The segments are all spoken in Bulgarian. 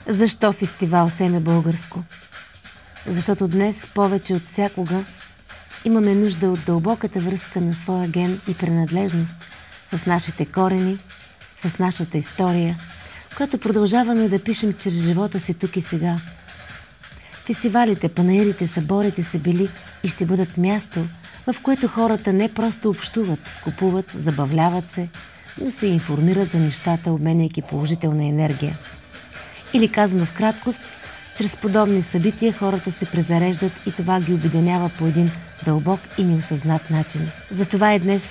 Защо фестивал Семе българско? Защото днес повече от всякога имаме нужда от дълбоката връзка на своя ген и принадлежност с нашите корени, с нашата история, която продължаваме да пишем чрез живота си тук и сега. Фестивалите, панаирите, съборите са били и ще бъдат място, в което хората не просто общуват, купуват, забавляват се, но се информират за нещата, обменяйки положителна енергия. Или казано в краткост, чрез подобни събития хората се презареждат и това ги обединява по един дълбок и неосъзнат начин. Затова и днес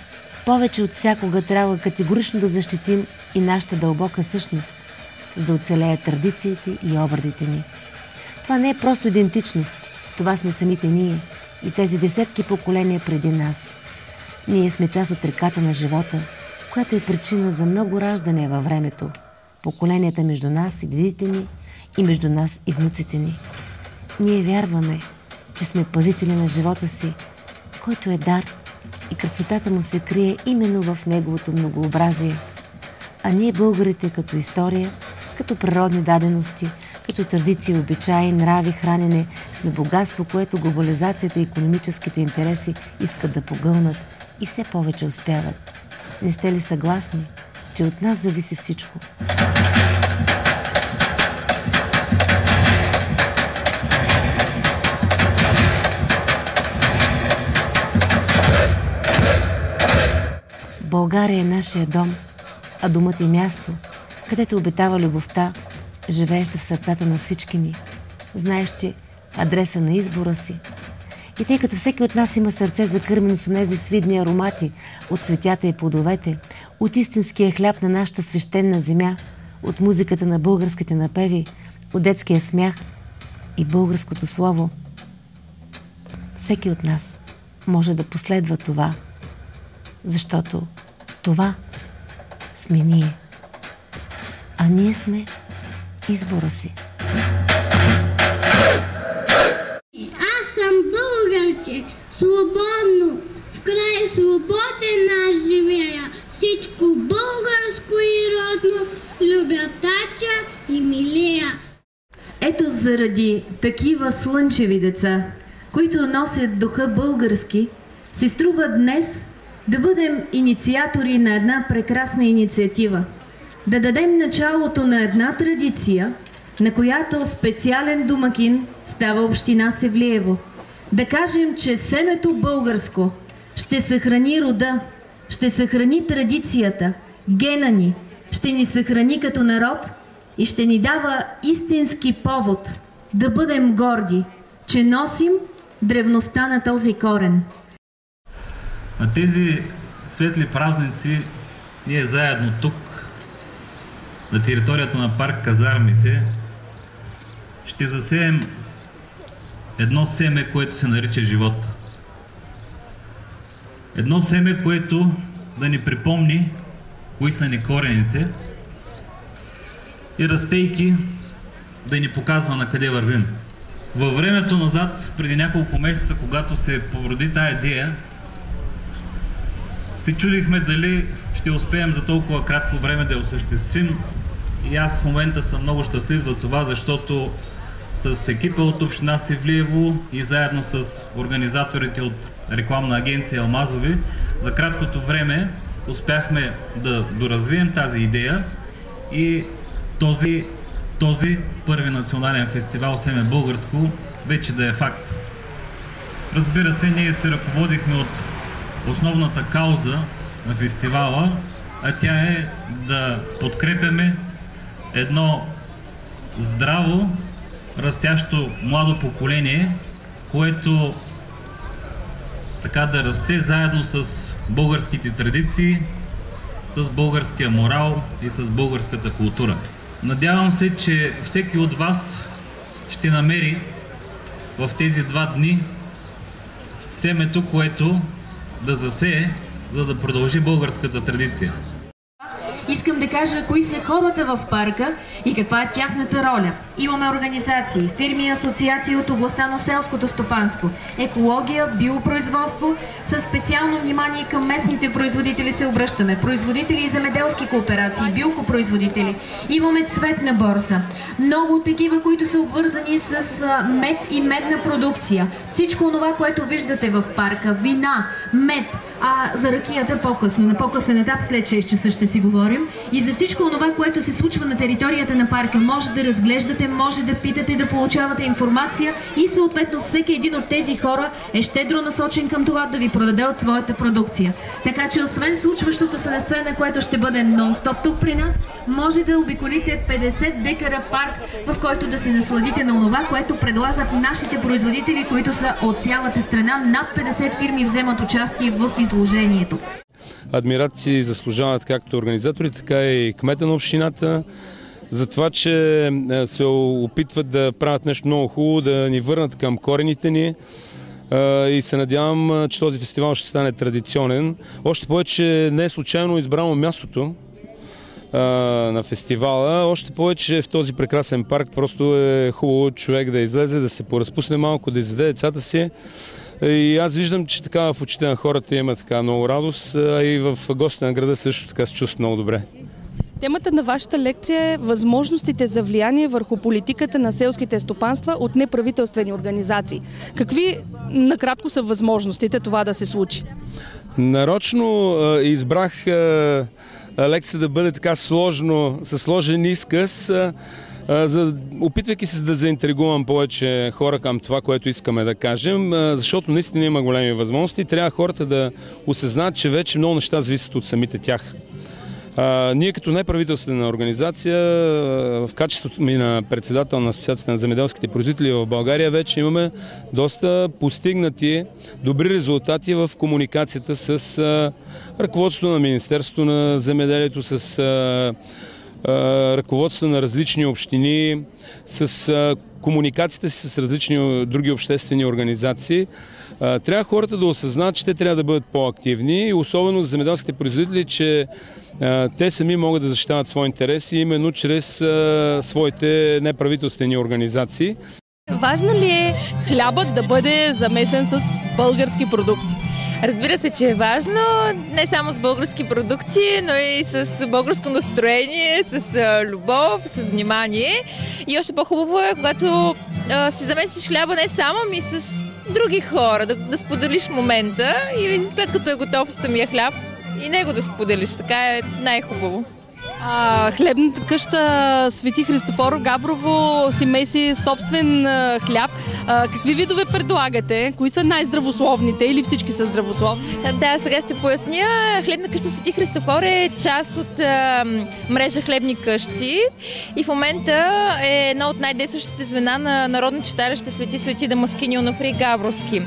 повече от всякога трябва категорично да защитим и нашата дълбока същност, за да оцелеят традициите и обредите ни. Това не е просто идентичност, това сме самите ние и тези десетки поколения преди нас. Ние сме част от реката на живота, която е причина за много раждания във времето, поколенията между нас и дедите ни и между нас и внуците ни. Ние вярваме, че сме пазители на живота си, който е дар и красотата му се крие именно в неговото многообразие. А ние българите като история, като природни дадености, като традиции, обичаи, нрави, хранене, сме богатство, което глобализацията и икономическите интереси искат да погълнат и все повече успяват. Не сте ли съгласни, че от нас зависи всичко? България е нашия дом, а домът е място, където обитава любовта, живееща в сърцата на всички ни, знаещи адреса на избора си. И тъй като всеки от нас има сърце закърмено с онези свидни аромати от цветята и плодовете, от истинския хляб на нашата свещена земя, от музиката на българските напеви, от детския смях и българското слово, всеки от нас може да последва това, защото това сме ние. А ние сме избора си. Аз съм българче, свободно, в край свободен аз живея. Всичко българско и родно, любя тача и милея. Ето заради такива слънчеви деца, които носят духа български, се струва днес да бъдем инициатори на една прекрасна инициатива. Да дадем началото на една традиция, на която специален домакин става община Севлиево. Да кажем, че семето българско ще съхрани рода, ще съхрани традицията, гена ни, ще ни съхрани като народ и ще ни дава истински повод да бъдем горди, че носим древността на този корен. На тези светли празници ние заедно тук, на територията на парк Казармите, ще засеем едно семе, което се нарича живот. Едно семе, което да ни припомни кои са ни корените и растейки да ни показва на къде вървим. Във времето назад, преди няколко месеца, когато се породи тая идея, се чудихме дали ще успеем за толкова кратко време да я осъществим. И аз в момента съм много щастлив за това, защото с екипа от община Севлиево и заедно с организаторите от рекламна агенция Алмазови, за краткото време успяхме да доразвием тази идея и този първи национален фестивал Семе българско вече да е факт. Разбира се, ние се ръководихме от основната кауза на фестивала, а тя е да подкрепяме едно здраво, растящо младо поколение, което така да расте заедно с българските традиции, с българския морал и с българската култура. Надявам се, че всеки от вас ще намери в тези 2 дни семето, което да засее, за да продължи българската традиция. Искам да кажа кои са хората в парка и каква е тяхната роля. Имаме организации, фирми и асоциации от областта на селското стопанство, екология, биопроизводство. Със специално внимание към местните производители се обръщаме. Производители и земеделски кооперации, билкопроизводители. Имаме цветна борса. Много такива, които са обвързани с мед и медна продукция. Всичко това, което виждате в парка, вина, мед, а за ракията по-късно, на по-късен етап, след 6 часа ще си говорим. И за всичко това, което се случва на територията на парка, може да разглеждате, може да питате, да получавате информация и съответно всеки един от тези хора е щедро насочен към това да ви продаде от своята продукция. Така че освен случващото се на сцена, което ще бъде нон-стоп тук при нас, може да обиколите 50 декара парк, в който да се насладите на това, което предлагат нашите производители, които са от цялата страна. Над 50 фирми вземат участие в изложението. Адмирации заслужават както организатори, така и кмета на общината, за това, че се опитват да правят нещо много хубаво, да ни върнат към корените ни. И се надявам, че този фестивал ще стане традиционен. Още повече не е случайно избрано мястото на фестивала. Още повече в този прекрасен парк просто е хубаво човек да излезе, да се поразпусне малко, да изяде децата си. И аз виждам, че така в очите на хората има така много радост, а и в гостите на града също така се чувства много добре. Темата на вашата лекция е възможностите за влияние върху политиката на селските стопанства от неправителствени организации. Какви накратко са възможностите това да се случи? Нарочно избрах лекция да бъде така сложно, със сложен изказ, опитвайки се да заинтригувам повече хора към това, което искаме да кажем, защото наистина има големи възможности. Трябва хората да осъзнаят, че вече много неща зависят от самите тях. Ние като неправителствена организация, в качеството ми на председател на Асоциацията на земеделските производители в България, вече имаме доста постигнати добри резултати в комуникацията с ръководството на Министерството на земеделието, с ръководството на различни общини, с комуникацията си с различни други обществени организации. Трябва хората да осъзнат, че те трябва да бъдат по-активни и особено за земеделските производители, че те сами могат да защитават свои интереси именно чрез своите неправителствени организации. Важно ли е хлябът да бъде замесен с български продукти? Разбира се, че е важно не само с български продукти, но и с българско настроение, с любов, с внимание. И още по-хубаво е, когато си замесиш хляба не само, ами с други хора, да споделиш момента и след като е готов самия хляб и него да споделиш. Така е най-хубаво. Хлебната къща Свети Христофор Габрово си меси собствен хляб. Какви видове предлагате? Кои са най-здравословните или всички са здравословни? Да, сега ще поясня. Хлебна къща Свети Христофор е част от мрежа хлебни къщи и в момента е едно от най-действащите звена на Народно читалище Свети Дамаскини Онуфрий Габровски.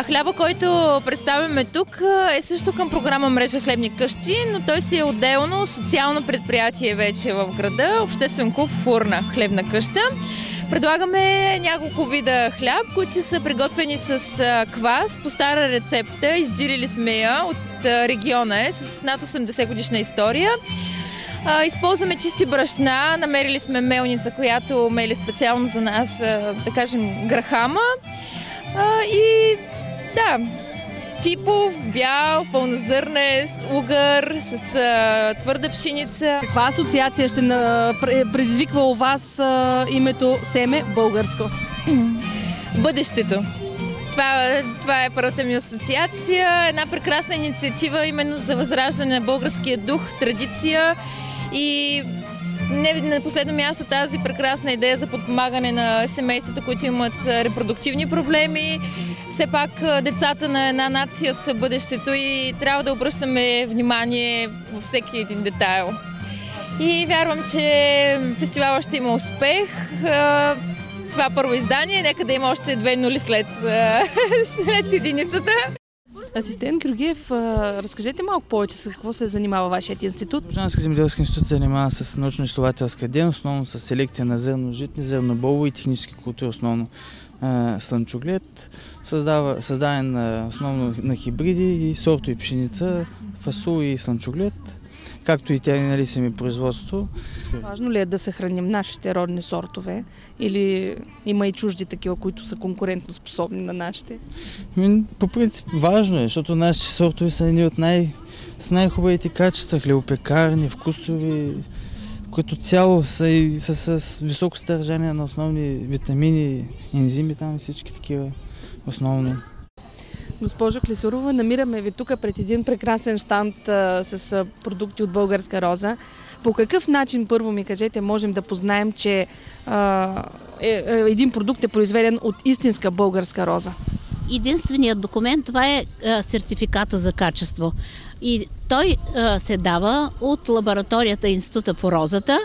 Хляба, който представяме тук, е също към програма мрежа хлебни къщи, но той си е отделно социално предприятие вече в града, обществен клуб Фурна хлебна къща. Предлагаме няколко вида хляб, които са приготвени с квас по стара рецепта. Издирили сме я от региона, с над 80 годишна история. Използваме чисти брашна, намерили сме мелница, която мели специално за нас, да кажем, грахама. И да, типов, бял, пълнозърнест, угър с твърда пшеница. Каква асоциация ще предизвиква у вас името Семе българско? Бъдещето. Това е първата ми асоциация. Една прекрасна инициатива именно за възраждане на българския дух, традиция и не на последно място тази прекрасна идея за подпомагане на семействата, които имат репродуктивни проблеми. Все пак децата на една нация са бъдещето и трябва да обръщаме внимание във всеки един детайл. И вярвам, че фестивалът ще има успех. Това първо издание, нека да има още 2 нули след единицата. Асистент Георгиев, разкажете малко повече с какво се занимава вашият институт. Общински земеделски институт се занимава с научно-изследователска дейност, основно с селекция на зърно-житни, зърноболово и технически култури, основно слънчоглед, създаден основно на хибриди и сортови пшеница, фасул и слънчоглед, както и тя, нали, семипроизводство. Важно ли е да съхраним нашите родни сортове или има и чужди такива, които са конкурентно способни на нашите? По принцип важно е, защото нашите сортове са едни от с най-хубавите качества, хлебопекарни, вкусови, които цяло са и с високо съдържание на основни витамини, ензими, там и всички такива основно. Госпожо Клисурова, намираме ви тук пред един прекрасен щанд с продукти от българска роза. По какъв начин, първо ми кажете, можем да познаем, че един продукт е произведен от истинска българска роза? Единственият документ, това е сертификата за качество. И той се дава от лабораторията Института по розата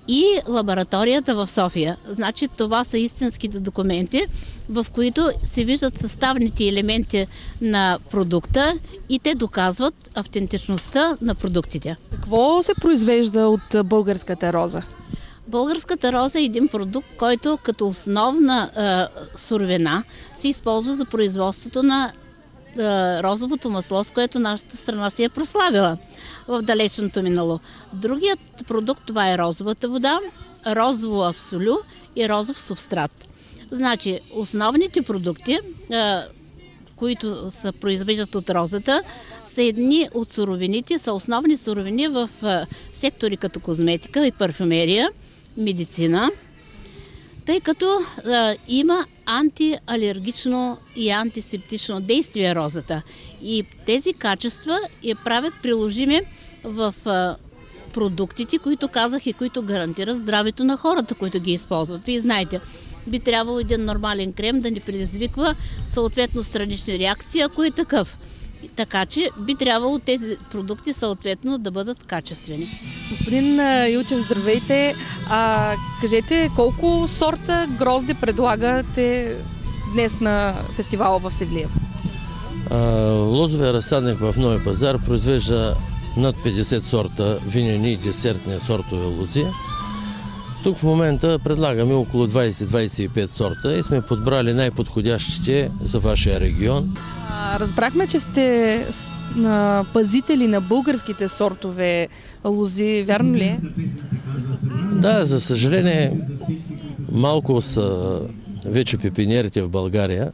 и лабораторията в София. Значи това са истинските документи, в които се виждат съставните елементи на продукта и те доказват автентичността на продуктите. Какво се произвежда от българската роза? Българската роза е един продукт, който като основна суровина се използва за производството на розовото масло, с което нашата страна се е прославила в далечното минало. Другият продукт, това е розовата вода, розово абсолю и розов субстрат. Значи, основните продукти, които се произвеждат от розата, са едни от суровините, са основни суровини в сектори като козметика и парфюмерия, медицина, тъй като има антиалергично и антисептично действие розата. И тези качества я правят приложими в продуктите, които казах и които гарантират здравето на хората, които ги използват. Вие знаете, би трябвало един нормален крем да ни предизвиква съответно странични реакции, ако е такъв. Така че би трябвало тези продукти съответно да бъдат качествени. Господин Илчев, здравейте! Кажете, колко сорта грозде предлагате днес на фестивала в Севлиево? Лозовия разсадник в Нови пазар произвежда над 50 сорта винени и десертни сортове лози. Тук в момента предлагаме около 20-25 сорта и сме подбрали най-подходящите за вашия регион. Разбрахме, че сте пазители на българските сортове лози, вярно ли е? Да, за съжаление, малко са вече пепиниерите в България.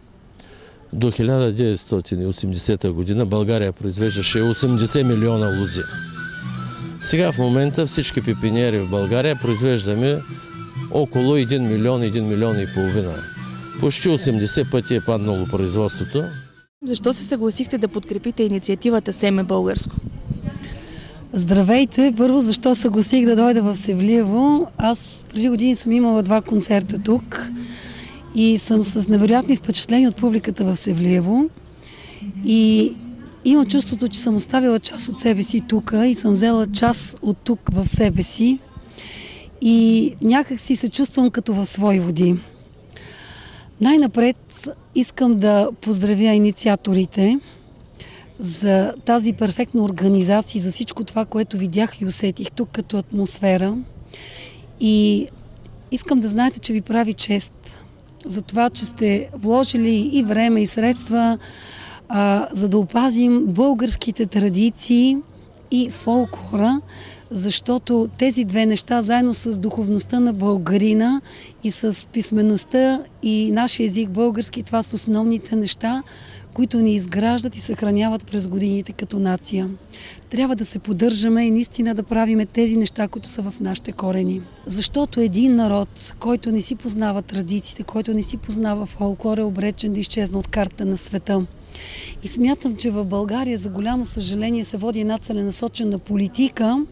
До 1980 година България произвеждаше 80 милиона лози. Сега в момента всички пепиниери в България произвеждаме около 1 милион и половина. Почти 80 пъти е паднало производството. Защо се съгласихте да подкрепите инициативата Семе българско? Здравейте! Първо, защо съгласих да дойда в Севлиево? Аз преди години съм имала 2 концерта тук и съм с невероятни впечатления от публиката в Севлиево. И имам чувството, че съм оставила част от себе си тук и съм взела част от тук в себе си. И някак си се чувствам като в свои води. Най-напред искам да поздравя инициаторите за тази перфектна организация, за всичко това, което видях и усетих тук като атмосфера. И искам да знаете, че ви прави чест за това, че сте вложили и време, и средства, за да опазим българските традиции и фолклора, защото тези две неща, заедно с духовността на българина и с писмеността и нашия език български, това са основните неща, които ни изграждат и съхраняват през годините като нация. Трябва да се поддържаме и наистина да правиме тези неща, които са в нашите корени. Защото един народ, който не си познава традициите, който не си познава фолклор, е обречен да изчезне от картата на света. И смятам, че в България, за голямо съжаление, се води една целенасочена политика,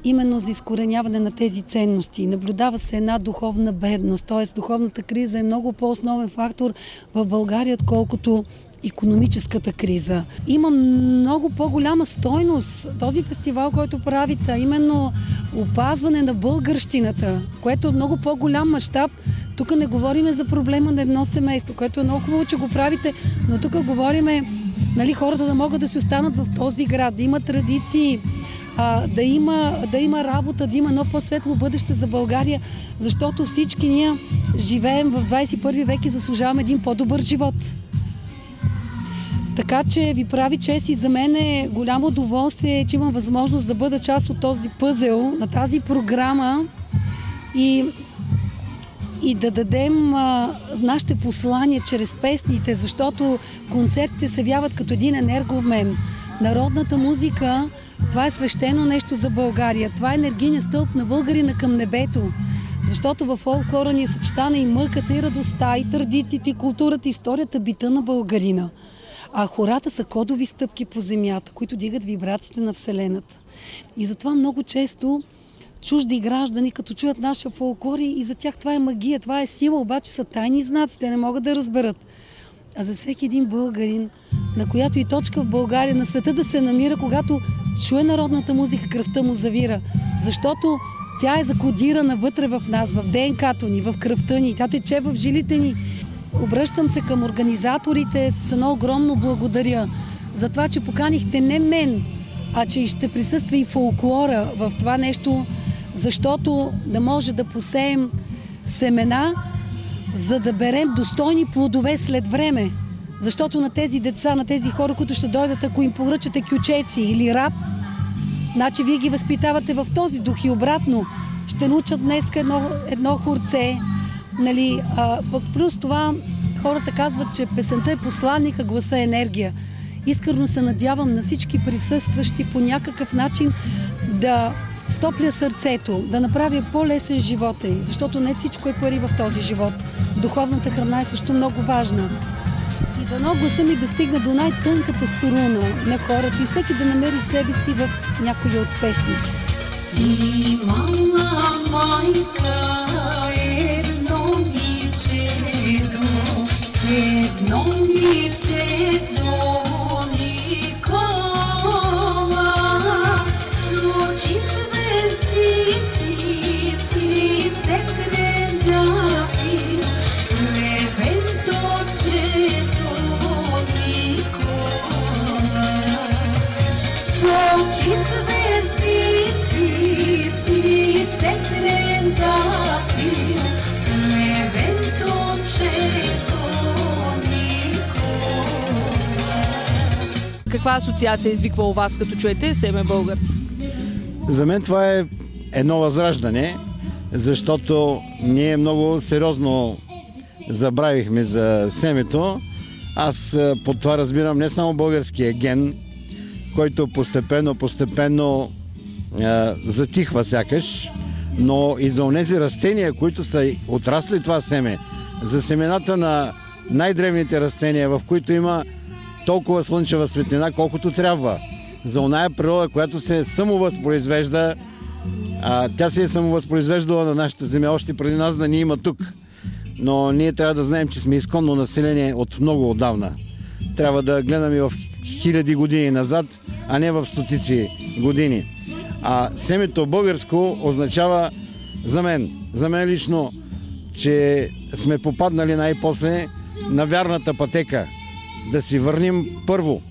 именно за изкореняване на тези ценности. Наблюдава се една духовна бедност, т.е. духовната криза е много по-основен фактор в България, отколкото икономическата криза. Има много по-голяма стойност този фестивал, който правите, именно опазване на българщината, което е много по-голям мащаб. Тук не говориме за проблема на едно семейство, което е много хубаво, че го правите, но тук говориме, нали, хората да могат да си останат в този град, да има традиции, да има работа, да има едно по-светло бъдеще за България, защото всички ние живеем в 21 век и заслужаваме един по-добър живот. Така че ви прави чест и за мен е голямо удоволствие, че имам възможност да бъда част от този пъзел, на тази програма и да дадем нашите послания чрез песните, защото концертите се явяват като един енергообмен. Народната музика, това е свещено нещо за България. Това е енергийният стълб на българина към небето. Защото във фолклора ни е съчетана и мъката, и радостта, и традициите, и културата, и историята, бита на българина. А хората са кодови стъпки по земята, които дигат вибрациите на Вселената. И затова много често чужди граждани, като чуят нашия фолклор, и за тях това е магия, това е сила, обаче са тайни знаци, те не могат да разберат. А за всеки един българин, на която и точка в България, на света да се намира, когато чуе народната музика, кръвта му завира. Защото тя е закодирана вътре в нас, в ДНК-то ни, в кръвта ни, тя тече в жилите ни. Обръщам се към организаторите с едно огромно благодаря за това, че поканихте не мен, а че ще присъства и фолклора в това нещо, защото да може да посеем семена, за да берем достойни плодове след време. Защото на тези деца, на тези хора, които ще дойдат, ако им поръчате кючеци или рап, значи вие ги възпитавате в този дух и обратно. Ще научат днес едно хорце. Нали, пък плюс това хората казват, че песента е посланник, а гласа е енергия. Искрено се надявам на всички присъстващи по някакъв начин да стопля сърцето, да направя по-лесен живота й, защото не всичко е пари в този живот. Духовната храна е също много важна. И дано гласа ми да стигне до най-тънката струна на хората и всеки да намери себе си в някоя от песните. И мама майка едно мичедо, Никола, ночи звездици си секрендати, левенточето Никола, ночи звездици си секрендати, левенточето. Каква асоциация извиква у вас, като чуете Семе български? За мен това е едно възраждане, защото ние много сериозно забравихме за семето. Аз под това разбирам не само българския ген, който постепенно затихва сякаш, но и за онези растения, които са отрасли това семе, за семената на най-древните растения, в които има толкова слънчева светлина, колкото трябва. За оная природа, която се самовъзпроизвежда, тя се е самовъзпроизвеждала на нашата земя още преди нас да ни има тук. Но ние трябва да знаем, че сме изконно население от много отдавна. Трябва да гледаме в хиляди години назад, а не в стотици години. А семето българско означава за мен лично, че сме попаднали най-после на вярната пътека. Да си върнем първо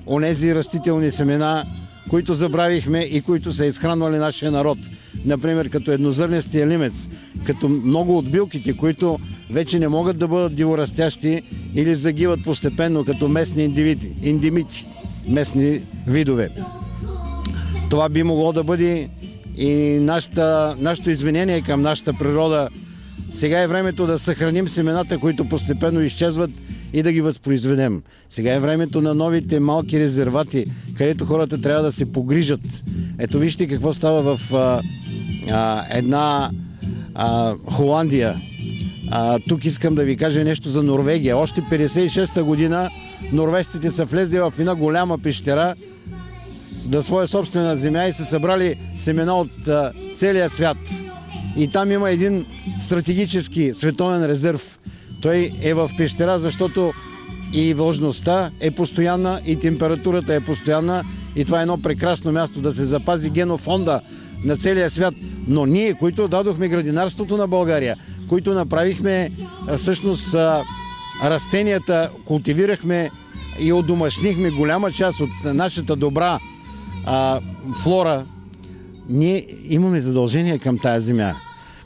онези растителни семена, които забравихме и които са изхранвали нашия народ. Например, като еднозърнестия лимец, като много от билките, които вече не могат да бъдат диворастящи или загиват постепенно като местни индимици, местни видове. Това би могло да бъде и нашето извинение към нашата природа. Сега е времето да съхраним семената, които постепенно изчезват, и да ги възпроизведем. Сега е времето на новите малки резервати, където хората трябва да се погрижат. Ето вижте какво става в една Холандия. Тук искам да ви кажа нещо за Норвегия. Още 56-та година норвежците са влезли в една голяма пещера на своя собствена земя и са събрали семена от целия свят. И там има един стратегически световен резерв. Той е в пещера, защото и влажността е постоянна, и температурата е постоянна, и това е едно прекрасно място да се запази генофонда на целия свят. Но ние, които дадохме градинарството на България, които направихме всъщност растенията, култивирахме и одомашнихме голяма част от нашата добра флора, ние имаме задължение към тая земя.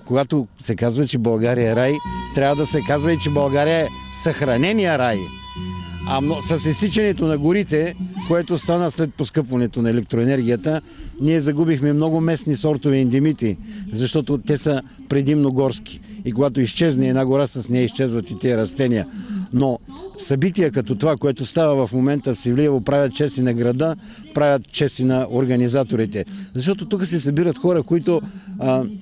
Когато се казва, че България е рай, трябва да се казва и, че България е съхранения рай. с изсичането на горите, което стана след поскъпването на електроенергията, ние загубихме много местни сортове ендемити, защото те са предимно горски. И когато изчезне една гора, с нея изчезват и тези растения. Но събития като това, което става в момента в Севлиево, правят чест и на града, правят чест и на организаторите. Защото тук се събират хора, които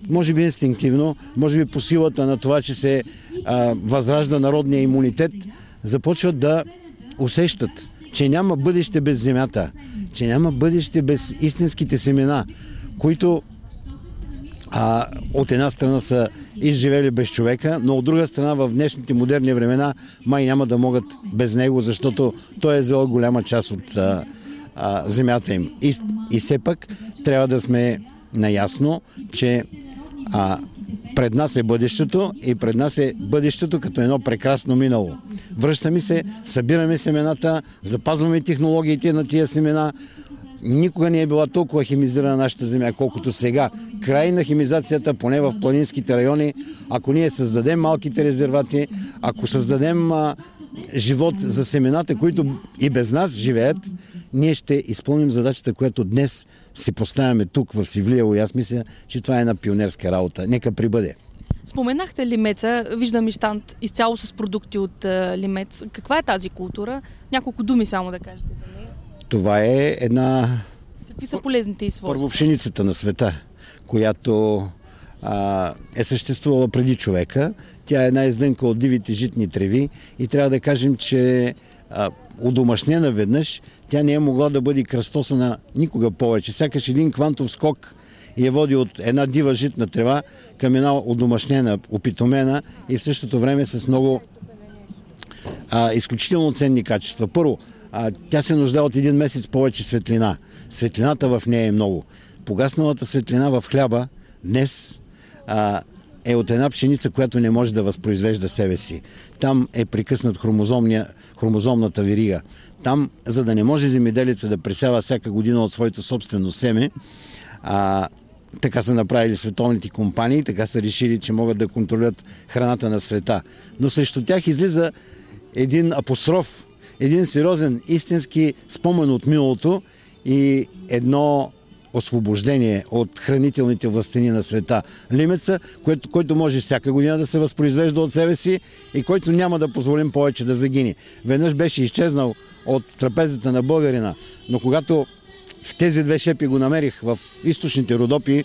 може би инстинктивно, може би по силата на това, че се възражда народния имунитет, започват да усещат, че няма бъдеще без земята, че няма бъдеще без истинските семена, които от една страна са изживели без човека, но от друга страна в днешните модерни времена май няма да могат без него, защото той е взел голяма част от земята им. И все пак трябва да сме наясно, че пред нас е бъдещето и пред нас е бъдещето като едно прекрасно минало. Връщаме се, събираме семената, запазваме технологиите на тия семена. Никога не е била толкова химизирана нашата земя, колкото сега. Край на химизацията, поне в планинските райони, ако ние създадем малките резервати, ако създадем живот за семената, които и без нас живеят, ние ще изпълним задачата, която днес си поставяме тук в Севлиево. И аз мисля, че това е една пионерска работа. Нека прибъде. Споменахте лимеца, виждам и щанд изцяло с продукти от лимец. Каква е тази култура? Няколко думи само да кажете за нея. Това е една... Какви са полезните и свойства? Първо пшеницата на света, която е съществувала преди човека. Тя е една издънка от дивите житни треви и трябва да кажем, че удомашнена веднъж, тя не е могла да бъде кръстосана никога повече. Сякаш един квантов скок я води от една дива житна трева към една удомашнена, опитомена и в същото време с много изключително ценни качества. Първо, тя се нуждае от един месец повече светлина. Светлината в нея е много. Погасналата светлина в хляба днес е от една пшеница, която не може да възпроизвежда себе си. Там е прекъснат хромозомната верига. Там, за да не може земеделица да пресява всяка година от своето собствено семе, така са направили световните компании, така са решили, че могат да контролират храната на света. Но срещу тях излиза един апостроф, един сериозен истински спомен от миналото и едно освобождение от хранителните властени на света. Лимеца, който може всяка година да се възпроизвежда от себе си и който няма да позволим повече да загине. Веднъж беше изчезнал от трапезата на българина, но когато в тези две шепи го намерих в източните Родопи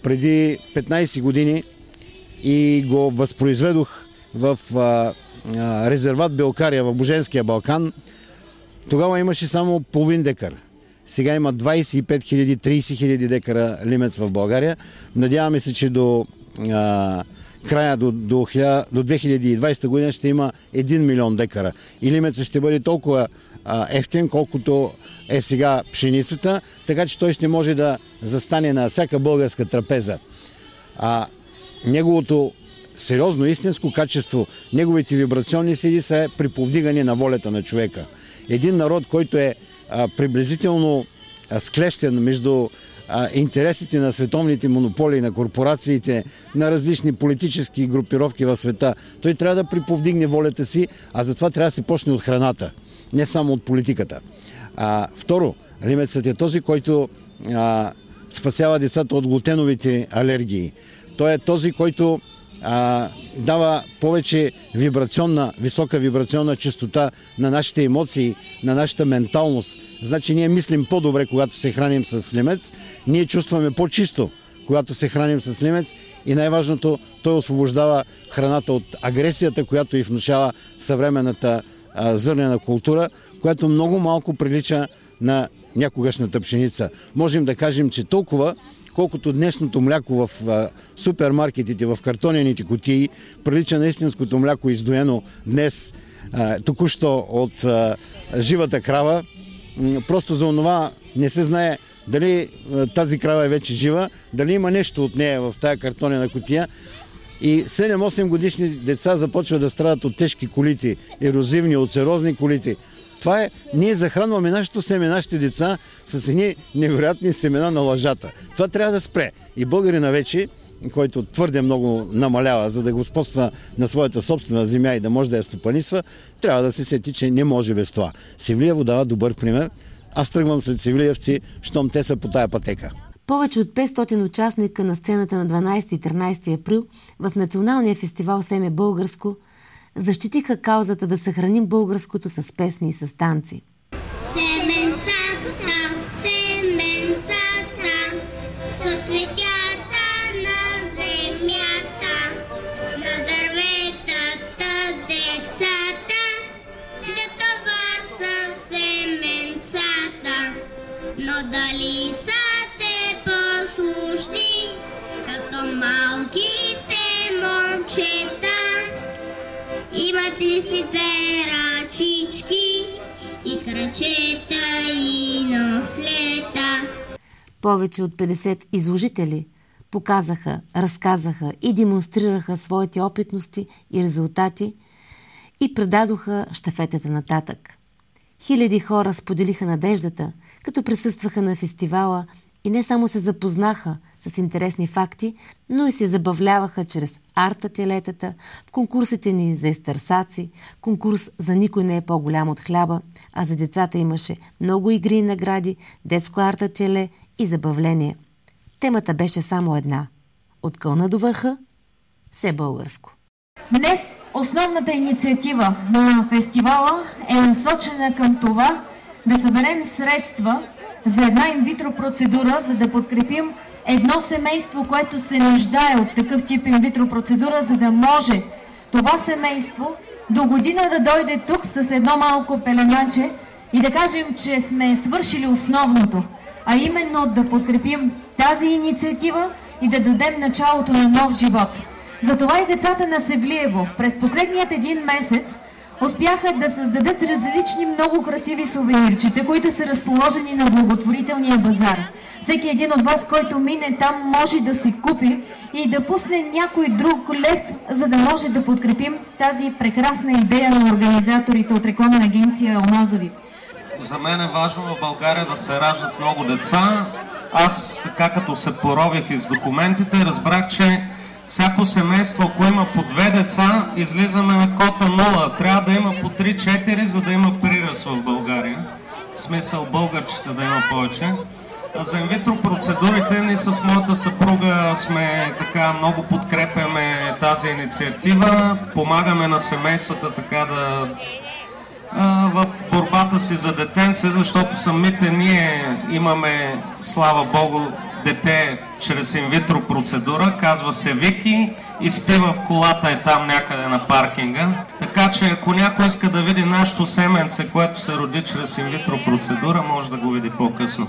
преди 15 години и го възпроизведох в резерват Белкария в Боженския Балкан, тогава имаше само половин декар. Сега има 25 000, 30 000 декара лимец в България. Надяваме се, че до края, до 2020 година ще има 1 милион декара. И лимецът ще бъде толкова ефтин, колкото е сега пшеницата, така че той ще може да застане на всяка българска трапеза. Неговото сериозно истинско качество, неговите вибрационни сили са при повдигане на волята на човека. Един народ, който е приблизително склещен между интересите на световните монополи, на корпорациите, на различни политически групировки в света, той трябва да приповдигне волята си, а затова трябва да се почне от храната, не само от политиката. Второ, лимецът е този, който спасява децата от глутеновите алергии. Той е този, който дава повече висока вибрационна честота на нашите емоции, на нашата менталност. Значи ние мислим по-добре, когато се храним с лимец, ние чувстваме по-чисто, когато се храним с лимец и най-важното, той освобождава храната от агресията, която и внушава съвременната зърнена култура, която много малко прилича на някогашната пшеница. Можем да кажем, че толкова, колкото днешното мляко в супермаркетите, в картонените кутии, прилича на истинското мляко, издоено днес току-що от живата крава. Просто за онова не се знае дали тази крава е вече жива, дали има нещо от нея в тая картонена кутия. И 7-8 годишни деца започват да страдат от тежки колити, ерозивни, улцерозни колити. Това е, ние захранваме нашето семе, нашите деца с едни невероятни семена на лъжата. Това трябва да спре. И българина вече който твърде много намалява, за да господства на своята собствена земя и да може да я стопанисва, трябва да се сети, че не може без това. Севлиево дава добър пример. Аз тръгвам след севлиевци, щом те са по тая пътека. Повече от 500 участника на сцената на 12 и 13 април в Националния фестивал Семе българско защитиха каузата да съхраним българското с песни и с танци. Семенцата, семенцата, с цветята на земята, на дърветата децата, това са семенцата, но дали са те послушни, като малките момчета, имат ли си две ръчички и крачета и нослета. Повече от 50 изложители показаха, разказаха и демонстрираха своите опитности и резултати и предадоха щафетата нататък. Хиляди хора споделиха надеждата, като присъстваха на фестивала и не само се запознаха с интересни факти, но и се забавляваха чрез арт-ателетата, в конкурсите ни за естърсаци, конкурс за никой не е по-голям от хляба, а за децата имаше много игри и награди, детско арт-ателе и забавление. Темата беше само една – от кълна до върха, все българско. Днес основната инициатива на фестивала е насочена към това да съберем средства за една инвитро процедура, за да подкрепим едно семейство, което се нуждае от такъв тип инвитро процедура, за да може това семейство до година да дойде тук с едно малко пеленаче и да кажем, че сме свършили основното, а именно да подкрепим тази инициатива и да дадем началото на нов живот. Затова и децата на Севлиево през последният един месец успяха да създадат различни много красиви сувенирчета, които са разположени на благотворителния базар. Всеки един от вас, който мине там, може да си купи и да пусне някой друг лев, за да може да подкрепим тази прекрасна идея на организаторите от рекламна агенция Омазови. За мен е важно в България да се раждат много деца. Аз, така като се порових из документите, разбрах, че всяко семейство, ако има по 2 деца, излизаме на кота 0. Трябва да има по 3-4, за да има прираст в България. В смисъл българчета да има повече. А за инвитро процедурите, ние с моята съпруга сме така, много подкрепяме тази инициатива. Помагаме на семействата така да в борбата си за детенце, защото самите ние имаме, слава Богу, дете чрез инвитро процедура, казва се Вики и спи в колата е там някъде на паркинга. Така че ако някой иска да види нашето семенце, което се роди чрез инвитро процедура, може да го види по-късно.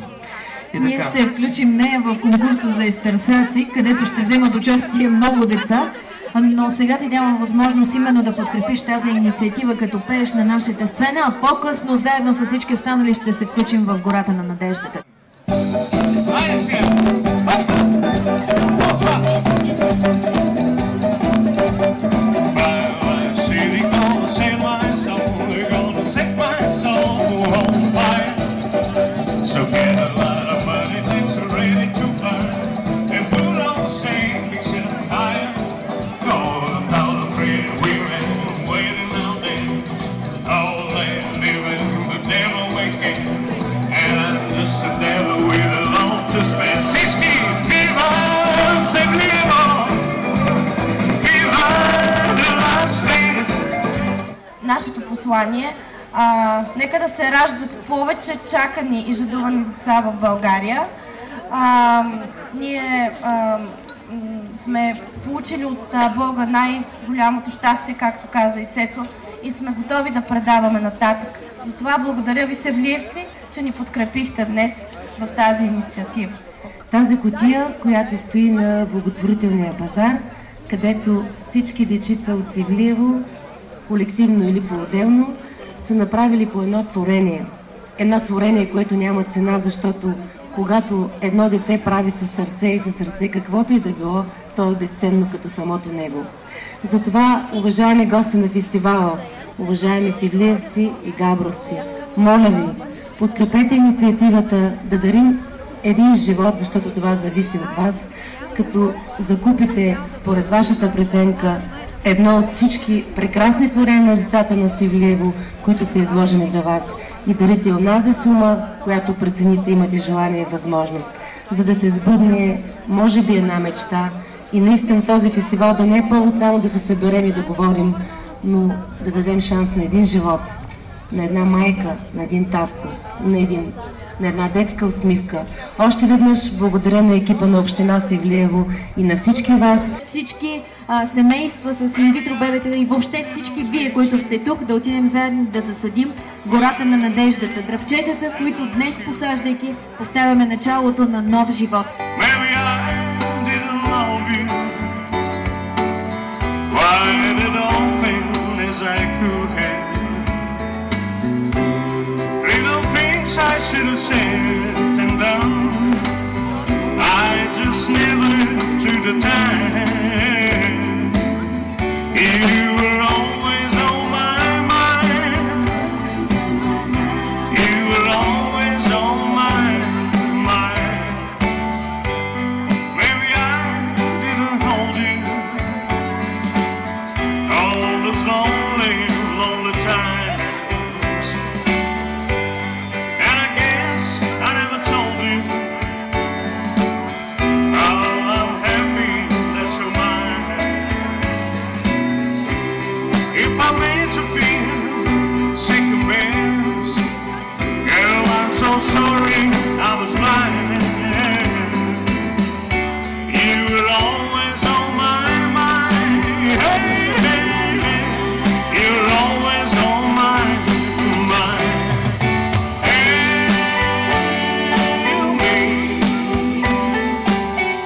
Ние ще включим нея в конкурса за естърсаци, където ще вземат участие много деца. Но сега ти нямам възможност именно да подкрепиш тази инициатива, като пееш на нашата сцена, а по-късно заедно с всички останали ще се включим в гората на надеждата. Нашето послание, нека да се раждат повече чакани и жадувани деца в България. Ние сме получили от Бога най-голямото щастие, както каза и Цецо, и сме готови да предаваме нататък. Затова благодаря ви, севлиевци, че ни подкрепихте днес в тази инициатива. Тази кутия, която стои на благотворителния базар, където всички дечица от Севлиево, колективно или по-отделно, са направили по едно творение. Едно творение, което няма цена, защото когато едно дете прави със сърце и със сърце каквото и да било, то е безценно като самото него. Затова, уважаеми гости на фестивала, уважаеми севлиевци и габровци, моля ви, подкрепете инициативата да дарим един живот, защото това зависи от вас, като закупите, според вашата преценка, едно от всички прекрасни творения на децата на Севлиево, които са изложени за вас, и дарите онази сума, която прецените, имате желание и възможност, за да се сбъдне, може би, една мечта и наистина този фестивал да не е повод само да се съберем и да говорим, но да дадем шанс на един живот, на една майка, на един татко, на една детска усмивка. Още веднъж благодаря на екипа на община Севлиево и на всички вас. Всички семейства с инвитро бебета и въобще всички вие, които сте тук, да отидем заедно да засадим гората на надеждата. Дръвчетата, които днес посаждайки, поставяме началото на нов живот. I should have said and done. I just never took the time. You were always on my mind. You were always on my mind. Maybe I didn't hold you all those lonely, lonely times. Sorry, I was blind. You were always on my mind. Hey, hey, hey. You were always on my mind.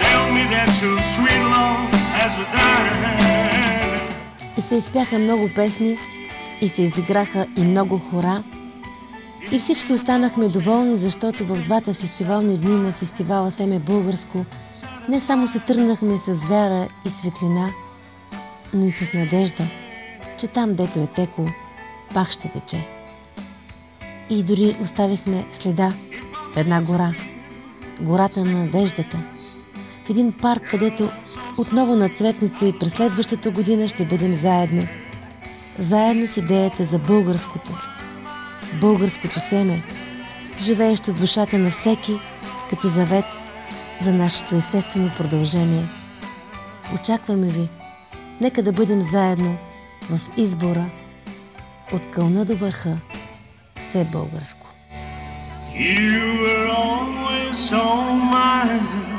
Tell me that your sweet love has died. И се изпяха много песни, и се изиграха и много хора. И всички останахме доволни, защото в двата фестивални дни на фестивала Семе българско не само се тръгнахме с вяра и светлина, но и с надежда, че там, дето е текло, пак ще тече. И дори оставихме следа в една гора, гората на надеждата, в един парк, където отново на Цветница и през следващата година ще бъдем заедно. Заедно с идеята за българското семе, живеещо в душата на всеки, като завет за нашето естествено продължение. Очакваме ви. Нека да бъдем заедно в избора от кълна до върха, все българско. You were always on my